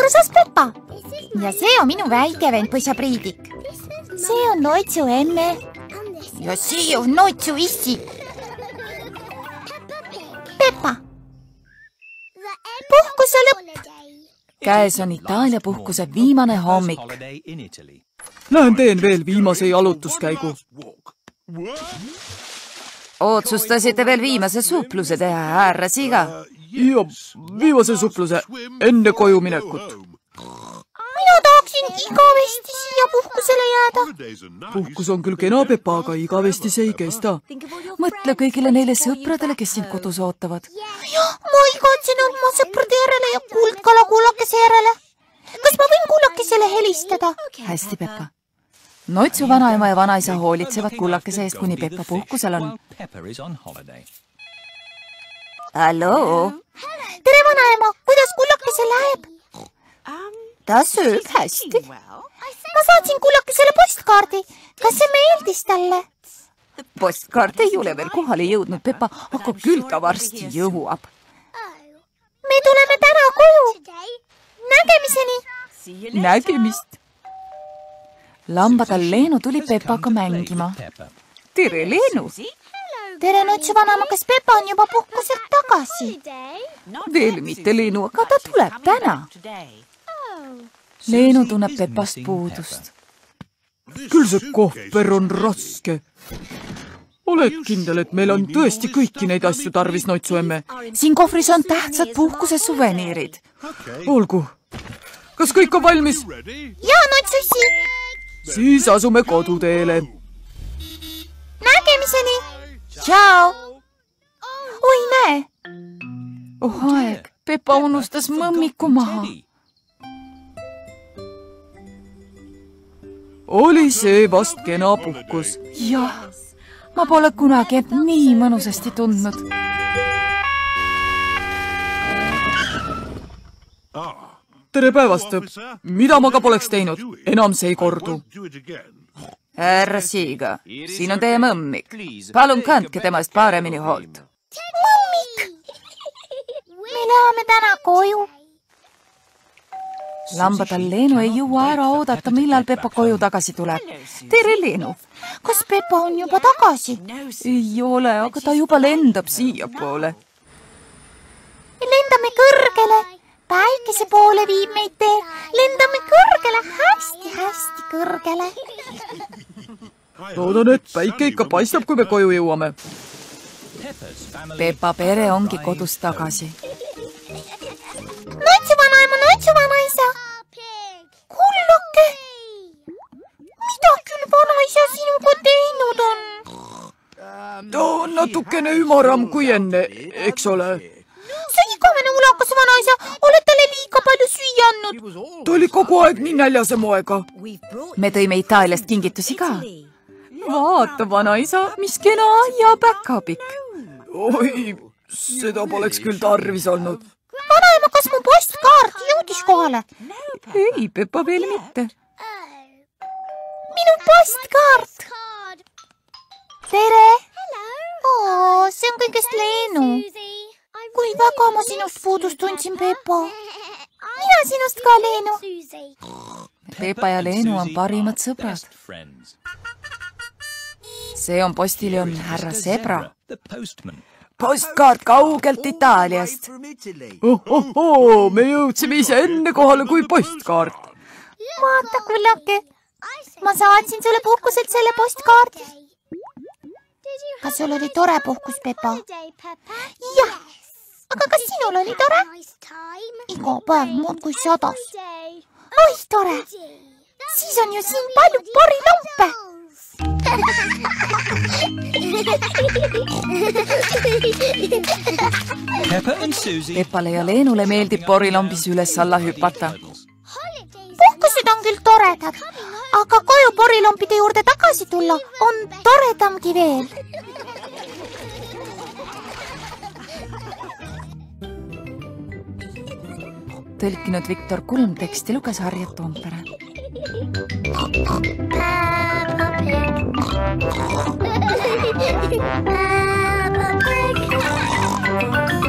armsas Peppa. Ja see on minu väike vend Põša-Priidik. See on Noitsu emme. Ja see on Noitsu issi. Peppa. Puhkuse lõpp. Käes on Itaalia puhkuse viimane hommik. Lähen teen veel viimase jalutuskäigu. Otsustasite veel viimase supluse teha, härra Siga? Ja viimase supluse enne koju minekut. Mina tahaksin igavesti siia puhkusele jääda. Puhkus on küll kena, Peppa, aga igavesti see ei kesta. Mõtle kõigile neile sõpradele, kes sind kodus ootavad. Jah, ma igatsen oma sõprade järele ja kuldkala kullakese järele. Kas ma võin kullakesele helistada? Hästi, Peppa. Noitsu vanaema ja vanaisa hoolitsevad kullakese eest, kuni Peppa puhkusel on. Halloo! Tere, vanaema! Kuidas kullakese läheb? Ta sööb hästi. Ma saatsin kullakesele postkaardi. Kas see meeldis talle? Postkaart ei ole veel kohale jõudnud, Peppa, aga küll ta varsti jõuab. Me tuleme täna koju. Nägemiseni! Nägemist! Lambatal Leenu tuli Peppaga mängima. Tere, Leenu! Tere, Noitsu vanaema, kas Peppa on juba puhkuselt tagasi? Veel mitte, Leenu, aga ta tuleb täna. Leenu tunneb Peppast puudust. Küll see kohver on raske. Oled kindel, et meil on tõesti kõiki neid asju tarvis, Noitsu emme? Siin kohvris on tähtsad puhkuse suveniirid. Olgu. Kas kõik on valmis? Jaa, Noitsu issi! Siis asume koduteele. Nägemiseni! Tšau! Oi, näe! Oh, aeg! Peppa unustas mõmmiku maha. Oli see vast kena puhkus. Jah, ma pole kunagi end nii mõnusasti tundnud. Tere päevast! Mida ma ka poleks teinud? Enam see ei kordu. Härra Siiga, siin on teie mõmmik. Palun kandke temast paremini hoolt. Mõmmik! Me läheme täna koju. Lambatal Leenu ei jõua ära oodata, millal Peppa koju tagasi tuleb. Tere, Leenu! Kas Peppa on juba tagasi? Ei ole, aga ta juba lendab siia poole. Me lendame kõrgele. Päikese poole viib meid tee. Lendame kõrgele, hästi kõrgele. Loodan, et päike ikka paistab, kui me koju jõuame. Peppa pere ongi kodus tagasi. Noitsu vanaema, Noitsu vanaisa! Kullake! Mida küll vanaisa sinuga teinud on? Ta on natukene ümaram kui enne, eks ole? See igavene ulakas vanaisa, oled talle liiga palju süüa andnud. Ta oli kogu aeg nii näljase moega. Me tõime Itaaliast kingitusi ka. Vaata, vanaisa, mis kena ja päkapikk. Oi, seda poleks küll tarvis olnud. Vanaema, kas mu postkaart jõudis kohale? Ei, Peppa veel mitte. Minu postkaart! Tere! See on kõigest Leenu. Kui väga ma sinust puudust tundsin, Peppa. Mina sinust ka, Leenu. Peppa ja Leenu on parimad sõbrad. See on postiljon härra Zebra. Postkaart kaugelt Itaaliast. Me jõudsime ise enne kohale kui postkaart. Vaata, kullake. Ma saatsin sulle puhkuselt selle postkaardi. Kas sul oli tore puhkus, Peppa? Jah. Aga kas sinul oli tore? Iga päev muudkui sadas. Oi, tore! Siis on ju siin palju porilampe! Peppale ja Leenule meeldib porilambis üles-alla hüpata. Puhkused on küll toredad, aga koju porilampide juurde tagasi tulla on toredamgi veel. Tõlkinud Viktor Kulm, teksti luges Harja Toompere. Peppa Pig.